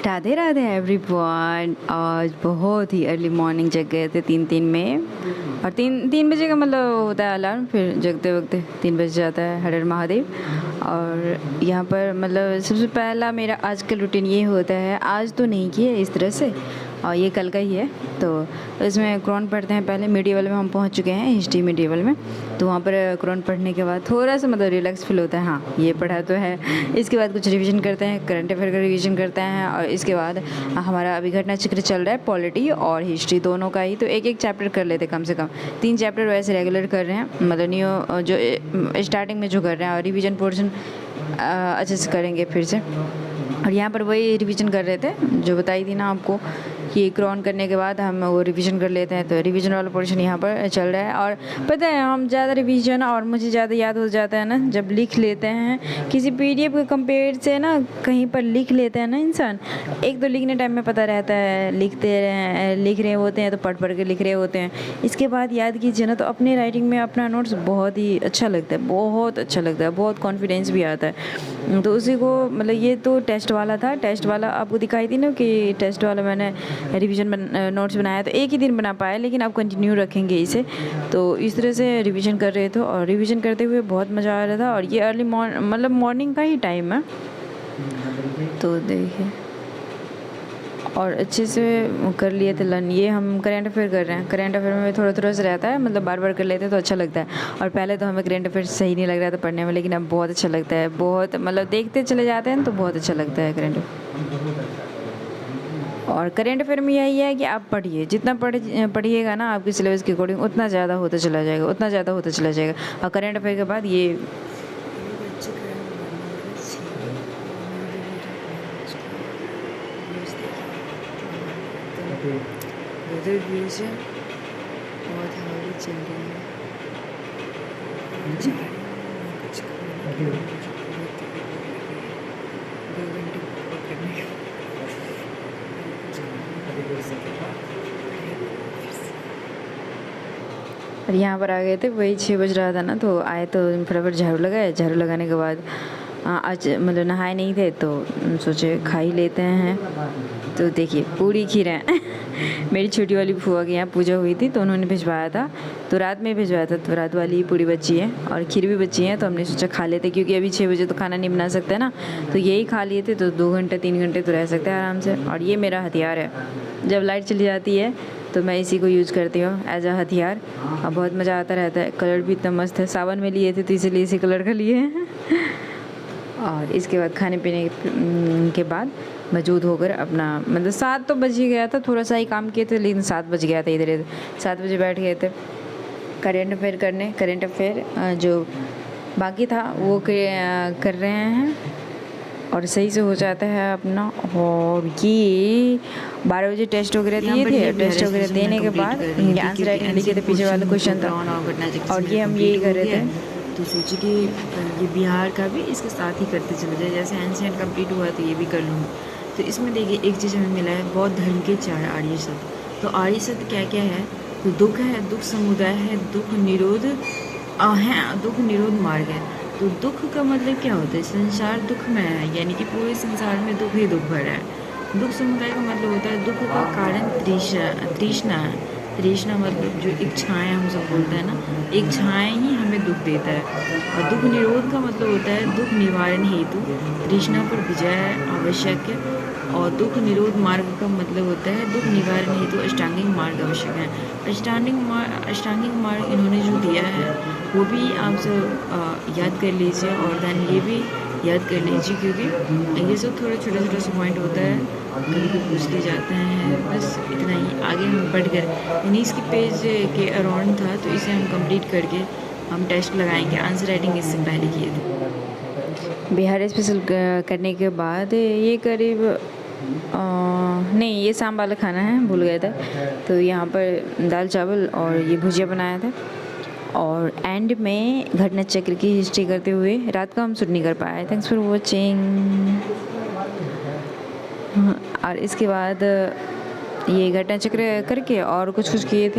Radhe Radhe everyone. आज बहुत ही early morning जग गए थे 3 में, और 3 बजे का मतलब होता है अलार्म, फिर जगते वक्त 3 बज जाता है। हर हर महादेव। और यहाँ पर मतलब सबसे पहला मेरा आज का रूटीन ये होता है, आज तो नहीं किया इस तरह से, और ये कल का ही है। तो इसमें कुरान पढ़ते हैं। पहले मीडिएवल में हम पहुँच चुके हैं, हिस्ट्री मीडिएवल में। तो वहाँ पर कुरान पढ़ने के बाद थोड़ा सा मतलब रिलैक्स फील होता है, हाँ ये पढ़ा तो है। इसके बाद कुछ रिवीजन करते हैं, करंट अफेयर का रिवीजन करते हैं, और इसके बाद हमारा अभी घटना चक्र चल रहा है, पॉलिटी और हिस्ट्री दोनों का ही। तो एक एक चैप्टर कर लेते कम से कम 3 चैप्टर वैसे रेगुलर कर रहे हैं, मतलब न्यू जो स्टार्टिंग में जो कर रहे हैं, और रिवीजन पोर्शन अच्छे से करेंगे फिर से। और यहाँ पर वही रिवीजन कर रहे थे जो बताई थी ना आपको, कि क्रॉन करने के बाद हम वो रिवीजन कर लेते हैं। तो रिवीजन वाला पोर्शन यहाँ पर चल रहा है। और पता है हम ज़्यादा रिवीजन और मुझे ज़्यादा याद हो जाता है ना जब लिख लेते हैं किसी पीडीएफ के कंपेयर से ना, कहीं पर लिख लेते हैं ना इंसान। एक तो लिखने टाइम में पता रहता है, लिख रहे होते हैं तो पढ़ के लिख रहे होते हैं। इसके बाद याद कीजिए ना तो अपनी राइटिंग में अपना नोट्स बहुत ही अच्छा लगता है, बहुत अच्छा लगता है, बहुत कॉन्फिडेंस भी आता है। तो उसी को मतलब ये तो टेस्ट वाला था, टेस्ट वाला आपको दिखाई थी ना कि टेस्ट वाला मैंने रिवीजन नोट्स बनाया तो एक ही दिन बना पाया, लेकिन अब कंटिन्यू रखेंगे इसे। तो इस तरह से रिवीजन कर रहे थे, और रिवीजन करते हुए बहुत मज़ा आ रहा था। और ये अर्ली मतलब मॉर्निंग का ही टाइम है, तो देखिए और अच्छे से कर लिए थे लर्न। ये हम करेंट अफेयर कर रहे हैं। करेंट अफेयर में थोड़ा से रहता है, मतलब बार कर लेते हैं तो अच्छा लगता है। और पहले तो हमें करेंट अफेयर सही नहीं लग रहा था पढ़ने में, लेकिन अब बहुत अच्छा लगता है, बहुत मतलब देखते चले जाते हैं तो बहुत अच्छा लगता है करेंट अफेयर। और करेंट अफेयर में यही है कि आप पढ़िए, जितना पढ़िएगा ना आपके सिलेबस के अकॉर्डिंग उतना ज़्यादा होता चला जाएगा, और करेंट अफेयर के बाद ये वेदर व्यूज है, बहुत हवा चल रही है। और यहाँ पर आ गए थे, वही 6 बज रहा था ना, तो आए तो फटाफट झाड़ू लगाए। झाड़ू लगाने के बाद आज मतलब नहाए नहीं थे तो सोचे खा ही लेते हैं। तो देखिए पूरी खीर है मेरी छोटी वाली फूआ के यहाँ पूजा हुई थी तो उन्होंने भिजवाया था, तो रात में भिजवाया था, तो रात वाली पूरी बची है और खीर भी बची है। तो हमने सोचा खा लेते, क्योंकि अभी 6 बजे तो खाना नहीं बना सकते ना, तो यही खा लिए थे। तो 2 घंटे 3 घंटे तो रह सकते हैं आराम से। और ये मेरा हथियार है, जब लाइट चली जाती है तो मैं इसी को यूज़ करती हूँ एज अ हथियार, और बहुत मज़ा आता रहता है। कलर भी इतना मस्त है, सावन में लिए थे तो इसीलिए इसी कलर का लिए हैं और इसके बाद खाने पीने के बाद मौजूद होकर अपना मतलब 7 तो बज ही गया था, थोड़ा सा ही काम किए थे, लेकिन 7 बज गया था इधर 7 बजे बैठ गए थे करेंट अफेयर करने। करेंट अफेयर जो बाकी था वो कर रहे हैं और सही से हो जाता है अपना। और ये 12 बजे टेस्ट वगैरह दिए थे, टेस्ट वगैरह देने के बाद आंसर राइटिंग लिखे थे, पीछे वाला क्वेश्चन था, और ये हम यही कर रहे थे। तो सोचे कि ये बिहार का भी इसके साथ ही करते चले जाए, जैसे एंशिएंट कंप्लीट हुआ तो ये भी कर लूँगी। तो इसमें देखिए एक चीज़ हमें मिला है, बौद्ध धर्म के 4 आर्य सत्य। तो आर्य सत्य क्या क्या है, तो दुख है, दुख समुदाय है, दुख निरोध है, दुख निरोध मार्ग है। तो दुख का मतलब क्या होता है, संसार दुख में है, यानी कि पूरे संसार में दुख ही दुख भरा है। दुख समुदाय का मतलब होता है दुख का कारण तृष्णा है। तृष्णा मतलब जो इच्छाएं हम सब बोलते हैं ना, इच्छाएं ही हमें दुख देता है। और दुख निरोध का मतलब होता है दुख निवारण हेतु तृष्णा पर विजय आवश्यक है। और दुख निरोध मार्ग का मतलब होता है दुख निवारण हेतु अष्टांगिक मार्ग आवश्यक है। अष्टांगिक मार्ग इन्होंने जो दिया है वो भी आप सब याद कर लीजिए, और देन ये भी याद कर लीजिए, क्योंकि ये सब थोड़ा छोटा सा पॉइंट होता है, कभी भी पूछ लिए जाते हैं। बस इतना ही, आगे हम पढ़ कर 19 के पेज के अराउंड था, तो इसे हम कंप्लीट करके हम टेस्ट लगाएंगे। आंसर राइटिंग इससे पहले किए थे। बिहार स्पेशल करने के बाद ये करीब नहीं, ये शाम वाला खाना है, भूल गए थे। तो यहाँ पर दाल चावल और ये भुजिया बनाया था, और एंड में घटना चक्र की हिस्ट्री करते हुए रात को हम शूट नहीं कर पाए। Thanks for watching. और इसके बाद ये घटना चक्र करके और कुछ किए थे।